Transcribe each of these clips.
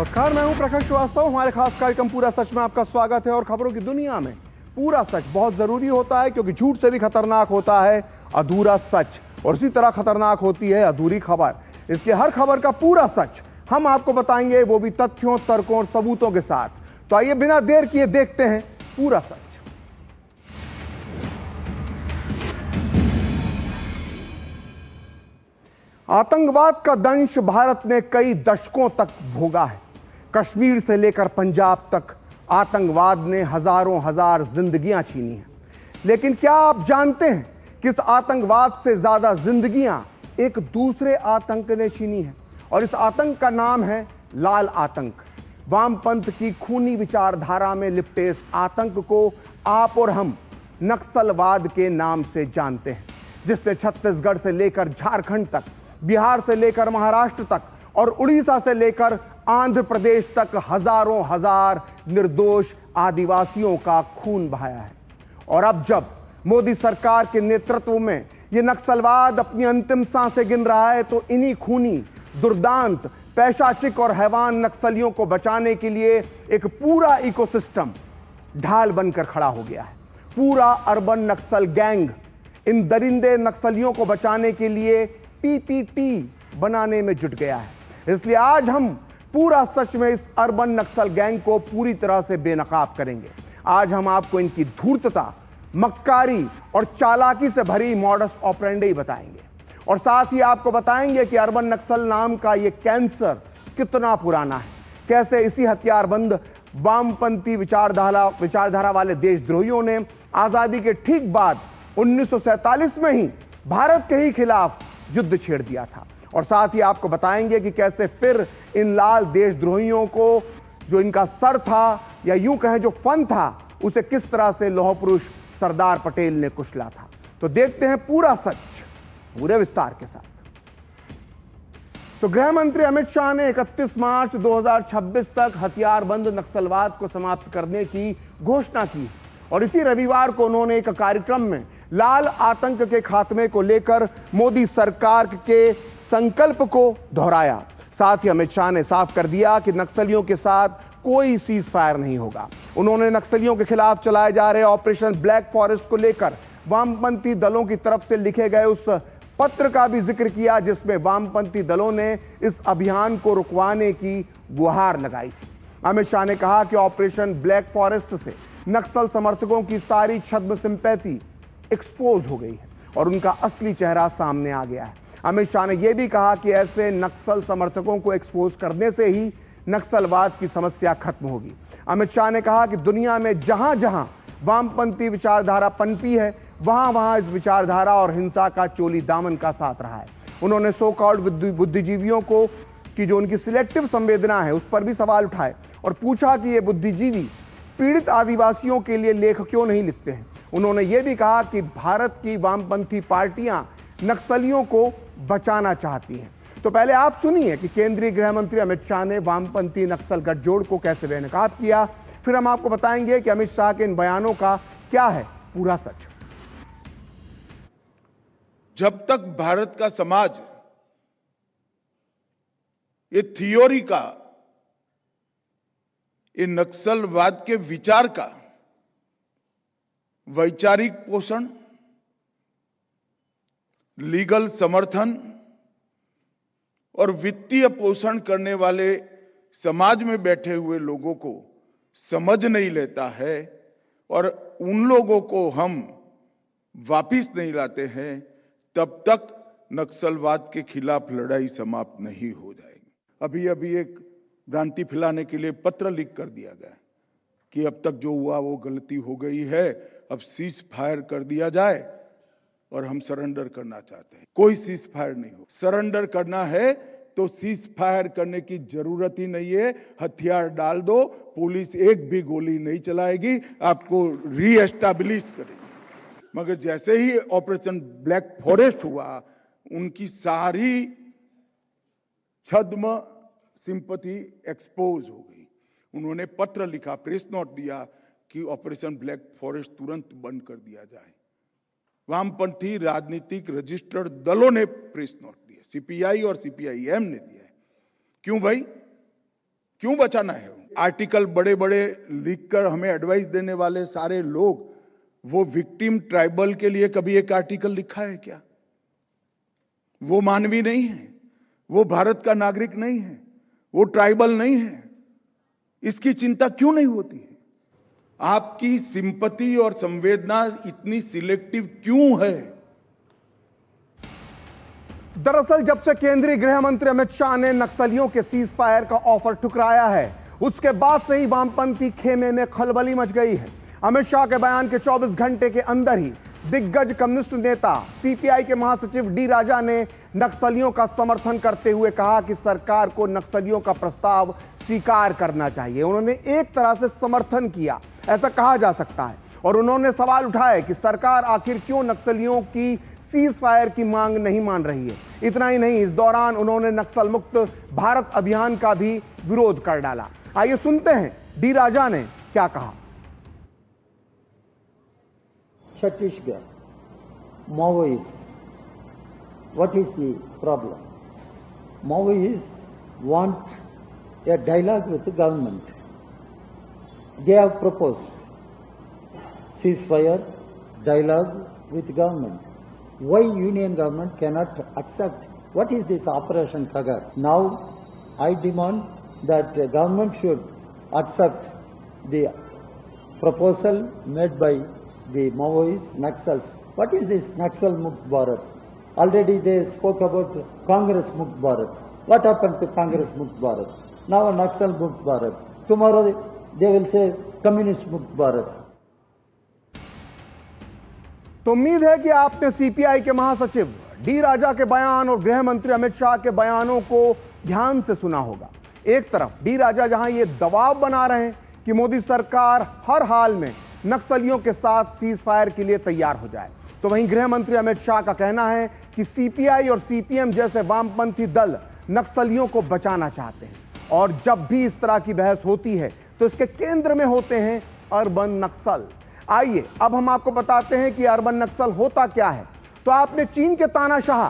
नमस्कार, मैं हूं प्रकाश श्रीवास्तव। हमारे खास कार्यक्रम पूरा सच में आपका स्वागत है। और खबरों की दुनिया में पूरा सच बहुत जरूरी होता है, क्योंकि झूठ से भी खतरनाक होता है अधूरा सच, और इसी तरह खतरनाक होती है अधूरी खबर। इसलिए हर खबर का पूरा सच हम आपको बताएंगे, वो भी तथ्यों, तर्कों और सबूतों के साथ। तो आइए बिना देर किए देखते हैं पूरा सच। आतंकवाद का दंश भारत ने कई दशकों तक भोगा है। कश्मीर से लेकर पंजाब तक आतंकवाद ने हजारों हजार जिंदगियां छीनी हैं। लेकिन क्या आप जानते हैं कि इस आतंकवाद से ज्यादा जिंदगियां एक दूसरे आतंक ने छीनी हैं? और इस आतंक का नाम है लाल आतंक। वामपंथ की खूनी विचारधारा में लिपटे इस आतंक को आप और हम नक्सलवाद के नाम से जानते हैं, जिसने छत्तीसगढ़ से लेकर झारखंड तक, बिहार से लेकर महाराष्ट्र तक और उड़ीसा से लेकर आंध्र प्रदेश तक हजारों हजार निर्दोष आदिवासियों का खून बहाया है। और अब जब मोदी सरकार के नेतृत्व में यह नक्सलवाद अपनी अंतिम सांसें गिन रहा है, तो इन्हीं खूनी, दुर्दांत, पैशाचिक और हैवान नक्सलियों को बचाने के लिए एक पूरा इकोसिस्टम ढाल बनकर खड़ा हो गया है। पूरा अर्बन नक्सल गैंग इन दरिंदे नक्सलियों को बचाने के लिए पीपीटी बनाने में जुट गया है। इसलिए आज हम पूरा सच में इस अर्बन नक्सल गैंग को पूरी तरह से बेनकाब करेंगे। आज हम आपको इनकी धूर्तता, मक्कारी और चालाकी से भरी मॉडस ऑपरेंडी बताएंगे, और साथ ही आपको बताएंगे कि अर्बन नक्सल नाम का यह कैंसर कितना पुराना है। कैसे इसी हथियारबंद वामपंथी विचारधारा वाले देशद्रोहियों ने आजादी के ठीक बाद 1947 में ही भारत के ही खिलाफ युद्ध छेड़ दिया था। और साथ ही आपको बताएंगे कि कैसे फिर इन लाल देशद्रोहियों को, जो इनका सर था या यूं कहें जो फन था, उसे किस तरह से लौह पुरुष सरदार पटेल ने कुचला था। तो देखते हैं पूरा सच पूरे विस्तार के साथ। तो गृह मंत्री अमित शाह ने 31 मार्च 2026 तक हथियारबंद नक्सलवाद को समाप्त करने की घोषणा की, और इसी रविवार को उन्होंने एक कार्यक्रम में लाल आतंक के खात्मे को लेकर मोदी सरकार के संकल्प को दोहराया। साथ ही अमित शाह ने साफ कर दिया कि नक्सलियों के साथ कोई सीज फायर नहीं होगा। उन्होंने नक्सलियों के खिलाफ चलाए जा रहे ऑपरेशन ब्लैक फॉरेस्ट को लेकर वामपंथी दलों की तरफ से लिखे गए उस पत्र का भी जिक्र किया, जिसमें वामपंथी दलों ने इस अभियान को रुकवाने की गुहार लगाई थी। अमित शाह ने कहा कि ऑपरेशन ब्लैक फॉरेस्ट से नक्सल समर्थकों की सारी छद्म सिंपैथी एक्सपोज हो गई है और उनका असली चेहरा सामने आ गया है। अमित शाह ने यह भी कहा कि ऐसे नक्सल समर्थकों को एक्सपोज करने से ही नक्सलवाद की समस्या खत्म होगी। अमित शाह ने कहा कि दुनिया में जहां जहां वामपंथी विचारधारा पनपी है, वहां वहां इस विचारधारा और हिंसा का चोली दामन का साथ रहा है। उन्होंने सो कॉल्ड बुद्धिजीवियों को कि जो उनकी सिलेक्टिव संवेदना है, उस पर भी सवाल उठाए और पूछा कि ये बुद्धिजीवी पीड़ित आदिवासियों के लिए लेख क्यों नहीं लिखते हैं। उन्होंने ये भी कहा कि भारत की वामपंथी पार्टियां नक्सलियों को बचाना चाहती हैं। तो पहले आप सुनिए कि केंद्रीय गृह मंत्री अमित शाह ने वामपंथी नक्सल गठजोड़ को कैसे बेनकाब किया, फिर हम आपको बताएंगे कि अमित शाह के इन बयानों का क्या है पूरा सच। जब तक भारत का समाज ये थियोरी का, ये नक्सलवाद के विचार का वैचारिक पोषण, लीगल समर्थन और वित्तीय पोषण करने वाले समाज में बैठे हुए लोगों को समझ नहीं लेता है और उन लोगों को हम वापिस नहीं लाते हैं, तब तक नक्सलवाद के खिलाफ लड़ाई समाप्त नहीं हो जाएगी। अभी अभी एक भ्रांति फैलाने के लिए पत्र लीक कर दिया गया कि अब तक जो हुआ वो गलती हो गई है, अब सीज फायर कर दिया जाए और हम सरेंडर करना चाहते हैं। कोई सीज फायर नहीं हो। सरेंडर करना है तो सीज फायर करने की जरूरत ही नहीं है। हथियार डाल दो, पुलिस एक भी गोली नहीं चलाएगी, आपको रीएस्टैब्लिश करेगी। मगर जैसे ही ऑपरेशन ब्लैक फॉरेस्ट हुआ, उनकी सारी छद्म सिंपैथी एक्सपोज हो गई। उन्होंने पत्र लिखा, प्रेस नोट दिया कि ऑपरेशन ब्लैक फॉरेस्ट तुरंत बंद कर दिया जाए। वामपंथी राजनीतिक रजिस्टर्ड दलों ने प्रेस नोट दिया, सीपीआई और सीपीआईएम ने दिया है। क्यों भाई? क्यों बचाना है? आर्टिकल बड़े बड़े लिखकर हमें एडवाइस देने वाले सारे लोग, वो विक्टिम ट्राइबल के लिए कभी एक आर्टिकल लिखा है क्या? वो मानवीय नहीं है, वो भारत का नागरिक नहीं है, वो ट्राइबल नहीं है। इसकी चिंता क्यों नहीं होती है? आपकी सिंपैथी और संवेदना इतनी सिलेक्टिव क्यों है? दरअसल जब से केंद्रीय गृह मंत्री अमित शाह ने नक्सलियों के सीज फायर का ऑफर ठुकराया है, उसके बाद से ही वामपंथी खेमे में खलबली मच गई है। अमित शाह के बयान के 24 घंटे के अंदर ही दिग्गज कम्युनिस्ट नेता सीपीआई के महासचिव डी राजा ने नक्सलियों का समर्थन करते हुए कहा कि सरकार को नक्सलियों का प्रस्ताव स्वीकार करना चाहिए। उन्होंने एक तरह से समर्थन किया, ऐसा कहा जा सकता है। और उन्होंने सवाल उठाया कि सरकार आखिर क्यों नक्सलियों की सीज फायर की मांग नहीं मान रही है। इतना ही नहीं, इस दौरान उन्होंने नक्सल मुक्त भारत अभियान का भी विरोध कर डाला। आइए सुनते हैं डी राजा ने क्या कहा। Chhattisgarh, Maoists, what is the problem? Maoists want a dialogue with the government. They have proposed ceasefire, dialogue with government. Why union government cannot accept? What is this Operation Kagar? Now I demand that the government should accept the proposal made by the Maoists, Naxals. What is this Naxal Mukt Bharat? Already they spoke about Congress Mukt Bharat. What happened to Congress Mukt Bharat? Now Naxal Mukt Bharat. Tomorrow they will say Communist Mukt Bharat. तो उम्मीद है कि आपने CPI के महासचिव D राजा के बयान और गृह मंत्री अमित शाह के बयानों को ध्यान से सुना होगा। एक तरफ डी राजा जहां ये दबाव बना रहे हैं कि मोदी सरकार हर हाल में नक्सलियों के साथ सीज फायर के लिए तैयार हो जाए, तो वहीं गृह मंत्री अमित शाह का कहना है कि सीपीआई और सीपीएम जैसे वामपंथी दल नक्सलियों को बचाना चाहते हैं। और जब भी इस तरह की बहस होती है तो इसके केंद्र में होते हैं अर्बन नक्सल। आइए अब हम आपको बताते हैं कि अर्बन नक्सल होता क्या है। तो आपने चीन के तानाशाह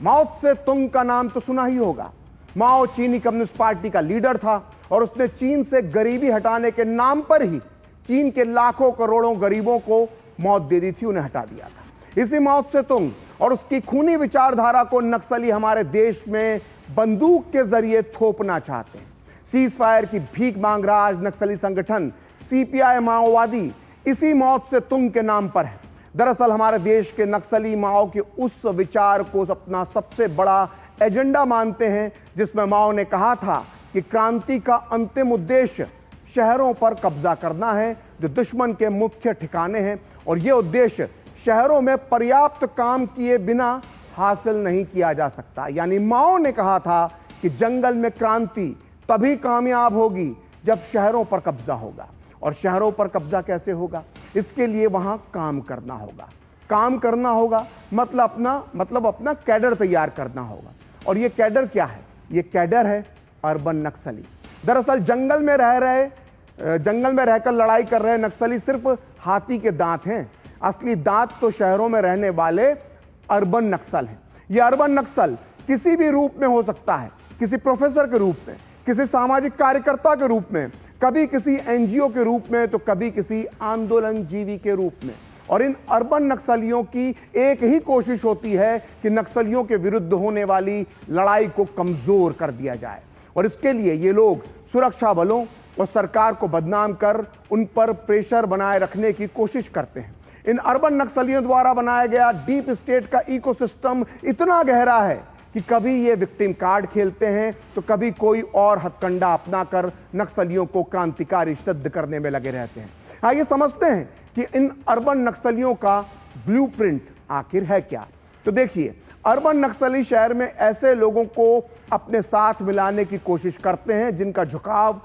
माओ त्से तुंग का नाम तो सुना ही होगा। माओ चीनी कम्युनिस्ट पार्टी का लीडर था और उसने चीन से गरीबी हटाने के नाम पर ही चीन के लाखों करोड़ों गरीबों को मौत दे दी थी, उन्हें हटा दिया था। इसी माओ त्से तुंग और उसकी खूनी विचारधारा को नक्सली हमारे देश में बंदूक के जरिए थोपना चाहते हैं। सीज फायर की भीख मांग रहा आज नक्सली संगठन सीपीआई माओवादी इसी माओ त्से तुंग के नाम पर है। दरअसल हमारे देश के नक्सली माओ के उस विचार को अपना सबसे बड़ा एजेंडा मानते हैं जिसमें माओ ने कहा था कि क्रांति का अंतिम उद्देश्य शहरों पर कब्जा करना है, जो दुश्मन के मुख्य ठिकाने हैं, और यह उद्देश्य शहरों में पर्याप्त काम किए बिना हासिल नहीं किया जा सकता। यानी माओ ने कहा था कि जंगल में क्रांति तभी कामयाब होगी जब शहरों पर कब्जा होगा। और शहरों पर कब्जा कैसे होगा? इसके लिए वहां काम करना होगा। काम करना होगा मतलब अपना कैडर तैयार करना होगा। और ये कैडर क्या है? ये कैडर है अर्बन नक्सली। दरअसल जंगल में रहकर लड़ाई कर रहे नक्सली सिर्फ हाथी के दांत हैं। असली दांत तो शहरों में रहने वाले अर्बन नक्सल हैं। ये अर्बन नक्सल किसी भी रूप में हो सकता है, किसी प्रोफेसर के रूप में, किसी सामाजिक कार्यकर्ता के रूप में, कभी किसी एनजीओ के रूप में, तो कभी किसी आंदोलनजीवी के रूप में। और इन अर्बन नक्सलियों की एक ही कोशिश होती है कि नक्सलियों के विरुद्ध होने वाली लड़ाई को कमजोर कर दिया जाए। और इसके लिए ये लोग सुरक्षा बलों और सरकार को बदनाम कर उन पर प्रेशर बनाए रखने की कोशिश करते हैं। इन अर्बन नक्सलियों द्वारा बनाया गया डीप स्टेट का इकोसिस्टम इतना गहरा है कि कभी ये विक्टिम कार्ड खेलते हैं तो कभी कोई और हथकंडा अपनाकर नक्सलियों को क्रांतिकारी सिद्ध करने में लगे रहते हैं। आइए समझते हैं कि इन अर्बन नक्सलियों का ब्लूप्रिंट आखिर है क्या। तो देखिए, अर्बन नक्सली शहर में ऐसे लोगों को अपने साथ मिलाने की कोशिश करते हैं जिनका झुकाव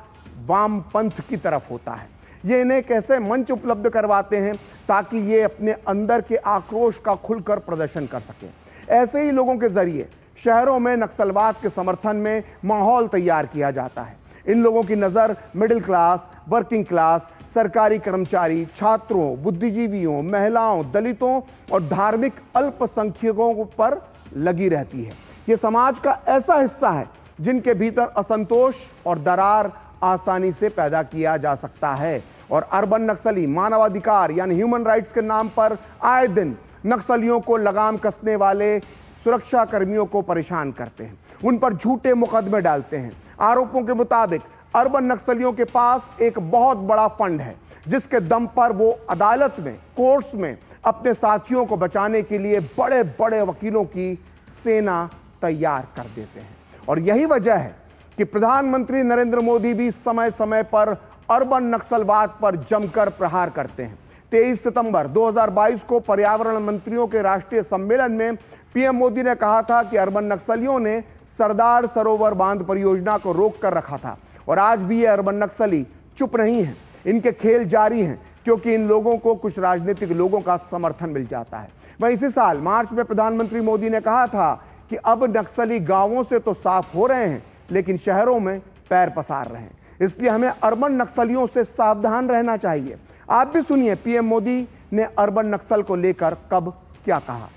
वामपंथ की तरफ होता है। ये इन्हें कैसे मंच उपलब्ध करवाते हैं ताकि ये अपने अंदर के आक्रोश का खुलकर प्रदर्शन कर सकें। ऐसे ही लोगों के जरिए शहरों में नक्सलवाद के समर्थन में माहौल तैयार किया जाता है। इन लोगों की नज़र मिडिल क्लास, वर्किंग क्लास, सरकारी कर्मचारी, छात्रों, बुद्धिजीवियों, महिलाओं, दलितों और धार्मिक अल्पसंख्यकों पर लगी रहती है। ये समाज का ऐसा हिस्सा है जिनके भीतर असंतोष और दरार आसानी से पैदा किया जा सकता है। और अर्बन नक्सली मानवाधिकार यानी ह्यूमन राइट्स के नाम पर आए दिन नक्सलियों को लगाम कसने वाले सुरक्षा कर्मियों को परेशान करते हैं, उन पर झूठे मुकदमे डालते हैं। आरोपों के मुताबिक अर्बन नक्सलियों के पास एक बहुत बड़ा फंड है जिसके दम पर वो अदालत में, कोर्ट्स में अपने साथियों को बचाने के लिए बड़े बड़े वकीलों की सेना तैयार कर देते हैं। और यही वजह है कि प्रधानमंत्री नरेंद्र मोदी भी समय समय पर अर्बन नक्सलवाद पर जमकर प्रहार करते हैं। 23 सितंबर 2022 को पर्यावरण मंत्रियों के राष्ट्रीय सम्मेलन में पीएम मोदी ने कहा था कि अर्बन नक्सलियों ने सरदार सरोवर बांध परियोजना को रोक कर रखा था और आज भी ये अर्बन नक्सली चुप नहीं हैं, इनके खेल जारी हैं क्योंकि इन लोगों को कुछ राजनीतिक लोगों का समर्थन मिल जाता है। वहीं इसी साल मार्च में प्रधानमंत्री मोदी ने कहा था कि अब नक्सली गांवों से तो साफ हो रहे हैं लेकिन शहरों में पैर पसार रहे हैं, इसलिए हमें अर्बन नक्सलियों से सावधान रहना चाहिए। आप भी सुनिए पीएम मोदी ने अर्बन नक्सल को लेकर कब क्या कहा।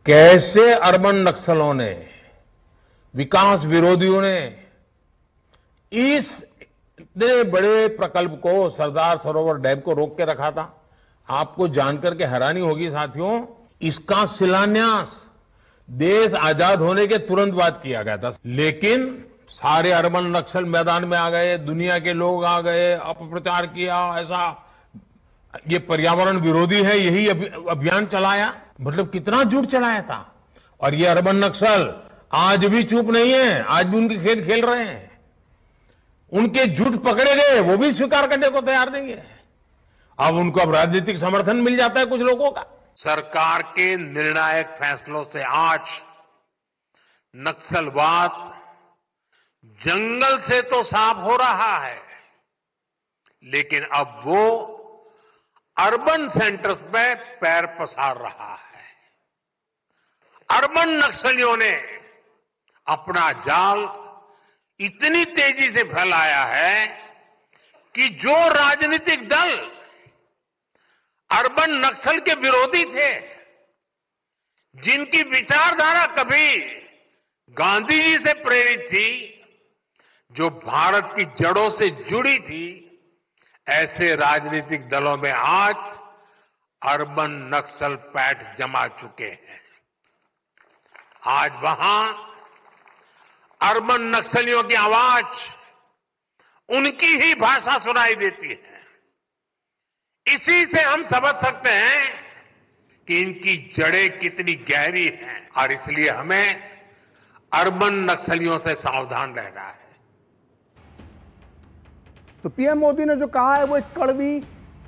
कैसे अर्बन नक्सलों ने, विकास विरोधियों ने इस इतने बड़े प्रकल्प को, सरदार सरोवर डैम को रोक के रखा था। आपको जानकर के हैरानी होगी साथियों, इसका शिलान्यास देश आजाद होने के तुरंत बाद किया गया था, लेकिन सारे अर्बन नक्सल मैदान में आ गए, दुनिया के लोग आ गए, अपप्रचार किया, ऐसा ये पर्यावरण विरोधी है, यही अभियान चलाया। मतलब कितना झूठ चलाया था। और ये अर्बन नक्सल आज भी चुप नहीं है, आज भी उनके खेल खेल रहे हैं। उनके झूठ पकड़े गए, वो भी स्वीकार करने को तैयार नहीं है। अब उनको अब राजनीतिक समर्थन मिल जाता है कुछ लोगों का। सरकार के निर्णायक फैसलों से आज नक्सलवाद जंगल से तो साफ हो रहा है, लेकिन अब वो अर्बन सेंटर्स में पैर पसार रहा है। अर्बन नक्सलियों ने अपना जाल इतनी तेजी से फैलाया है कि जो राजनीतिक दल अर्बन नक्सल के विरोधी थे, जिनकी विचारधारा कभी गांधी जी से प्रेरित थी, जो भारत की जड़ों से जुड़ी थी, ऐसे राजनीतिक दलों में आज अर्बन नक्सल पैठ जमा चुके हैं। आज वहां अर्बन नक्सलियों की आवाज, उनकी ही भाषा सुनाई देती है। इसी से हम समझ सकते हैं कि इनकी जड़ें कितनी गहरी हैं और इसलिए हमें अर्बन नक्सलियों से सावधान रहना है। तो पीएम मोदी ने जो कहा है वो एक कड़वी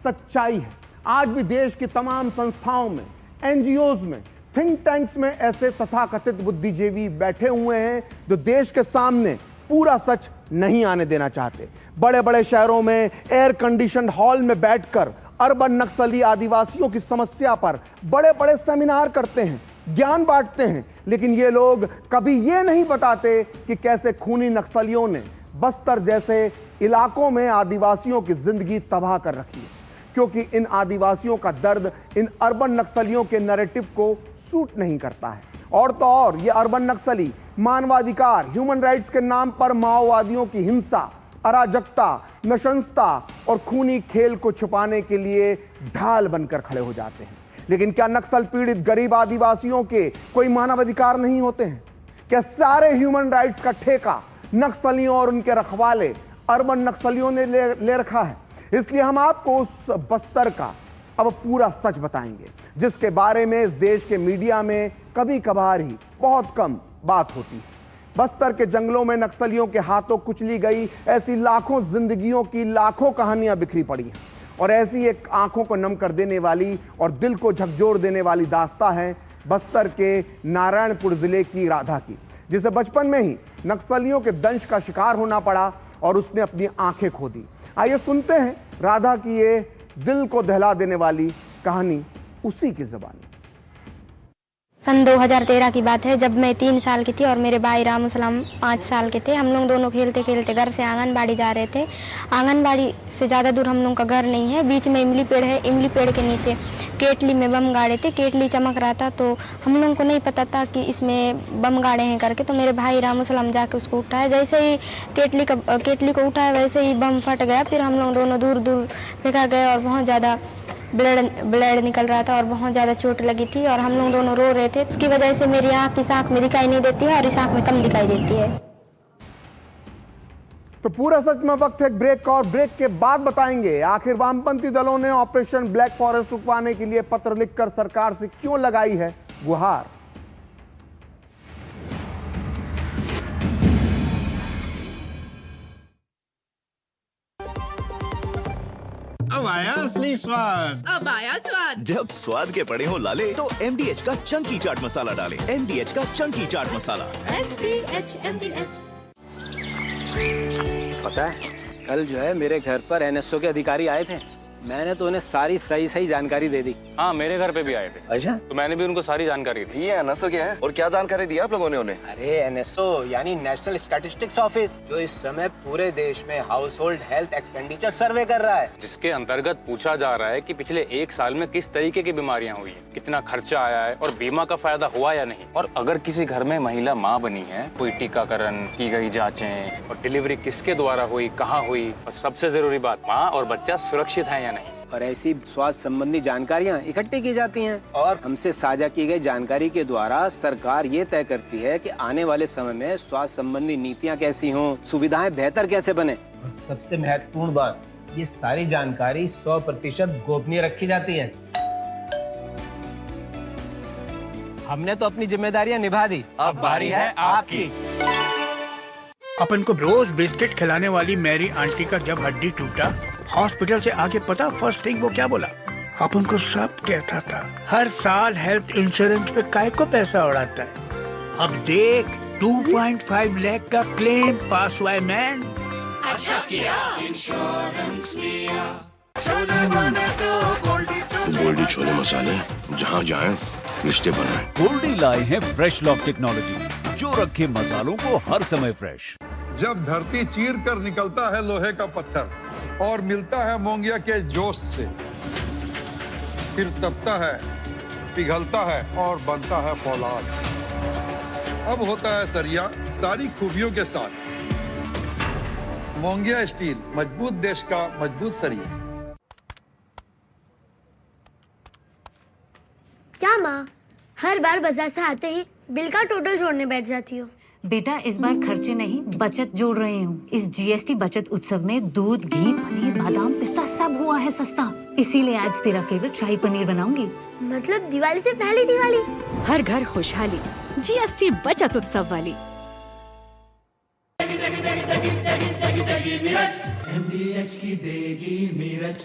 सच्चाई है। आज भी देश की तमाम संस्थाओं में, एनजीओज में, थिंक टैंक्स में ऐसे तथाकथित बुद्धिजीवी बैठे हुए हैं जो देश के सामने पूरा सच नहीं आने देना चाहते। बड़े बड़े शहरों में एयर कंडीशन हॉल में बैठकर अर्बन नक्सली आदिवासियों की समस्या पर बड़े बड़े सेमिनार करते हैं, ज्ञान बांटते हैं, लेकिन ये लोग कभी ये नहीं बताते कि कैसे खूनी नक्सलियों ने बस्तर जैसे इलाकों में आदिवासियों की जिंदगी तबाह कर रखी है, क्योंकि इन आदिवासियों का दर्द इन अर्बन नक्सलियों के नैरेटिव को सूट नहीं करता है। और तो और ये अर्बन नक्सली मानवाधिकार, ह्यूमन राइट्स के नाम पर माओवादियों की हिंसा, अराजकता, नशंसता और खूनी खेल को छुपाने के लिए ढाल बनकर खड़े हो जाते हैं। लेकिन क्या नक्सल पीड़ित गरीब आदिवासियों के कोई मानवाधिकार नहीं होते हैं? क्या सारे ह्यूमन राइट्स का ठेका नक्सलियों और उनके रखवाले अर्बन नक्सलियों ने ले रखा है? इसलिए हम आपको उस बस्तर का अब पूरा सच बताएंगे जिसके बारे में इस देश के मीडिया में कभी कभार ही बहुत कम बात होती है। बस्तर के जंगलों में नक्सलियों के हाथों कुचली गई ऐसी लाखों जिंदगियों की लाखों कहानियां बिखरी पड़ी हैं और ऐसी एक आंखों को नम कर देने वाली और दिल को झकझोर देने वाली दास्तां है बस्तर के नारायणपुर जिले की राधा की, जिसे बचपन में ही नक्सलियों के दंश का शिकार होना पड़ा और उसने अपनी आंखें खो दी। आइए सुनते हैं राधा की ये दिल को दहला देने वाली कहानी उसी की ज़बान में। सन 2013 की बात है, जब मैं 3 साल की थी और मेरे भाई रामू सलाम 5 साल के थे। हम लोग दोनों खेलते खेलते घर से आंगनबाड़ी जा रहे थे। आंगनबाड़ी से ज़्यादा दूर हम लोग का घर नहीं है, बीच में इमली पेड़ है। इमली पेड़ के नीचे केतली में बम गाड़े थे। केतली चमक रहा था तो हम लोगों को नहीं पता था कि इसमें बम गाड़े हैं करके। तो मेरे भाई रामू सलाम जाके उसको उठाया। जैसे ही केतली को उठाया वैसे ही बम फट गया। फिर हम लोग दोनों दूर दूर फेंका गए और बहुत ज़्यादा ब्लड निकल रहा था और बहुत ज़्यादा चोट लगी थी और हम लोग दोनों रो रहे थे। इसकी वजह से मेरी आँख इस आँख में दिखाई नहीं देती है और इस आँख में कम दिखाई देती है। तो पूरा सच में वक्त है ब्रेक का, और ब्रेक के बाद बताएंगे आखिर वामपंथी दलों ने ऑपरेशन ब्लैक फॉरेस्ट रुकवाने के लिए पत्र लिखकर सरकार से क्यों लगाई है गुहार। अब आया असली स्वाद। अब आया स्वाद। जब स्वाद के पड़े हो लाले तो MDH का चंकी चाट मसाला डालें। MDH का चंकी चाट मसाला। MDH। पता है कल जो है मेरे घर पर NSO के अधिकारी आए थे। मैंने तो उन्हें सारी सही जानकारी दे दी। हाँ, मेरे घर पे भी आए थे। अच्छा, तो मैंने भी उनको सारी जानकारी दी। ये NSO क्या है और क्या जानकारी दी आप लोगों ने उन्हें? अरे NSO यानी नेशनल स्टैटिस्टिक्स ऑफिस, जो इस समय पूरे देश में हाउस होल्ड हेल्थ एक्सपेंडिचर सर्वे कर रहा है, जिसके अंतर्गत पूछा जा रहा है कि पिछले 1 साल में किस तरीके की बीमारियां हुई हैं, कितना खर्चा आया है और बीमा का फायदा हुआ या नहीं। और अगर किसी घर में महिला माँ बनी है, कोई टीकाकरण की गई जाँचें और डिलीवरी किसके द्वारा हुई, कहाँ हुई, और सबसे जरूरी बात, माँ और बच्चा सुरक्षित है या नहीं। और ऐसी स्वास्थ्य संबंधी जानकारियां इकट्ठी की जाती हैं और हमसे साझा की गई जानकारी के द्वारा सरकार ये तय करती है कि आने वाले समय में स्वास्थ्य संबंधी नीतियां कैसी हों, सुविधाएं बेहतर कैसे बने। और सबसे महत्वपूर्ण बात, ये सारी जानकारी 100% गोपनीय रखी जाती है। हमने तो अपनी जिम्मेदारियां निभा दी, अब बारी है आपकी। अपन को रोज बिस्किट खिलाने वाली मैरी आंटी का जब हड्डी टूटा, हॉस्पिटल से आके पता फर्स्ट थिंग वो क्या बोला? अपन को सब कहता था हर साल हेल्थ इंश्योरेंस पे काय को पैसा उड़ाता है। अब देख 2.5 लाख का क्लेम पास हुआ है मैन। अच्छा किया इंश्योरेंस लिया। गोल्डी छोले मसाले, जहाँ जाए रिश्ते बनाए। गोल्डी लाए हैं फ्रेश लॉक टेक्नोलॉजी, जो रखे मसालों को हर समय फ्रेश। जब धरती चीर कर निकलता है लोहे का पत्थर और मिलता है मोंगिया के जोश से, फिर तपता है, पिघलता है और बनता है फौलाद। अब होता है सरिया सारी खूबियों के साथ। मोंगिया स्टील, मजबूत देश का मजबूत सरिया। क्या माँ, हर बार बाजार से आते ही बिल का टोटल जोड़ने बैठ जाती हो? बेटा, इस बार खर्चे नहीं बचत जोड़ रही हूँ। इस GST बचत उत्सव में दूध, घी, पनीर, बादाम, पिस्ता सब हुआ है सस्ता। इसीलिए आज तेरा फेवरेट शाही पनीर बनाऊंगी। मतलब दिवाली से पहले दिवाली? हर घर खुशहाली, GST बचत उत्सव वाली। MDH की देगी मिर्च,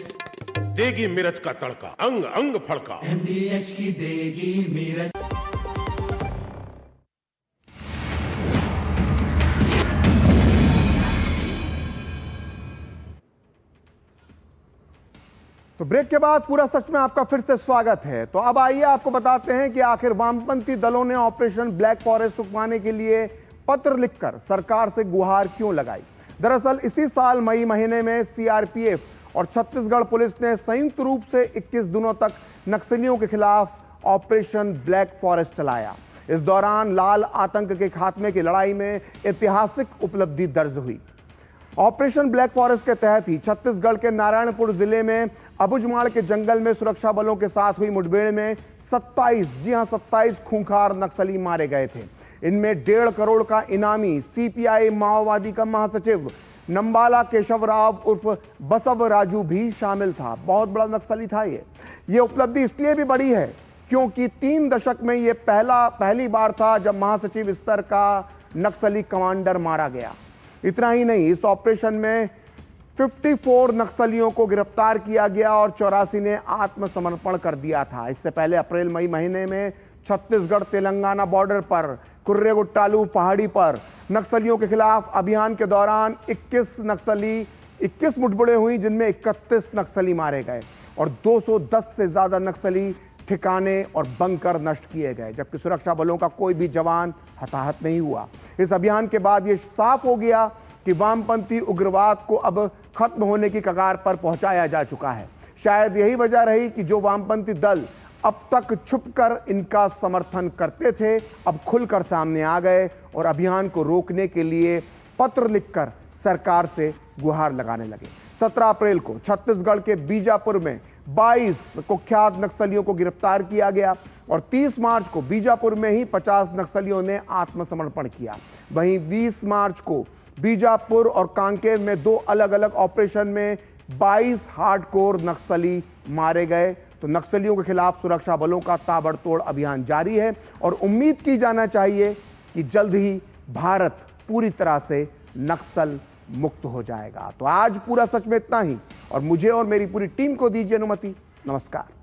देगी मिर्च का तड़का, अंग अंग फड़का। MDH की देगी मिर्च। तो ब्रेक के बाद पूरा सच में आपका फिर से स्वागत है। तो अब आइए आपको बताते हैं कि आखिर वामपंथी दलों ने ऑपरेशन ब्लैक फॉरेस्ट रुकवाने के लिए पत्र लिखकर सरकार से गुहार क्यों लगाई। दरअसल इसी साल मई महीने में CRPF और छत्तीसगढ़ पुलिस ने संयुक्त रूप से 21 दिनों तक नक्सलियों के खिलाफ ऑपरेशन ब्लैक फॉरेस्ट चलाया। इस दौरान लाल आतंक के खात्मे की लड़ाई में ऐतिहासिक उपलब्धि दर्ज हुई। ऑपरेशन ब्लैक फॉरेस्ट के तहत ही छत्तीसगढ़ के नारायणपुर जिले में अबुझमाड़ के जंगल में सुरक्षा बलों के साथ हुई मुठभेड़ में 27 खूंखार नक्सली मारे गए थे। इनमें 1.5 करोड़ का इनामी CPI माओवादी का महासचिव नंबाला केशव राव उर्फ बसव राजू भी शामिल था। बहुत बड़ा नक्सली था ये उपलब्धि इसलिए भी बड़ी है क्योंकि 3 दशक में ये पहली बार था जब महासचिव स्तर का नक्सली कमांडर मारा गया। इतना ही नहीं, इस ऑपरेशन में 54 नक्सलियों को गिरफ्तार किया गया और 84 ने आत्मसमर्पण कर दिया था। इससे पहले अप्रैल मई महीने में छत्तीसगढ़ तेलंगाना बॉर्डर पर कुर्रेगुट्टालू पहाड़ी पर नक्सलियों के खिलाफ अभियान के दौरान 21 मुठभेड़ें हुई, जिनमें 31 नक्सली मारे गए और 210 से ज्यादा नक्सली ठिकाने और बंकर नष्ट किए गए, जबकि सुरक्षा बलों का कोई भी जवान हताहत नहीं हुआ। इस अभियान के बाद यह साफ हो गया कि वामपंथी उग्रवाद को अब खत्म होने की कगार पर पहुंचाया जा चुका है। शायद यही वजह रही कि जो वामपंथी दल अब तक छुपकर इनका समर्थन करते थे, अब खुलकर सामने आ गए और अभियान को रोकने के लिए पत्र लिखकर सरकार से गुहार लगाने लगे। 17 अप्रैल को छत्तीसगढ़ के बीजापुर में 22 कुख्यात नक्सलियों को गिरफ्तार किया गया और 30 मार्च को बीजापुर में ही 50 नक्सलियों ने आत्मसमर्पण किया। वहीं 20 मार्च को बीजापुर और कांकेर में 2 अलग अलग ऑपरेशन में 22 हार्डकोर नक्सली मारे गए। तो नक्सलियों के खिलाफ सुरक्षा बलों का ताबड़तोड़ अभियान जारी है और उम्मीद की जाना चाहिए कि जल्द ही भारत पूरी तरह से नक्सल मुक्त हो जाएगा। तो आज पूरा सच में इतना ही और मुझे और मेरी पूरी टीम को दीजिए अनुमति। नमस्कार।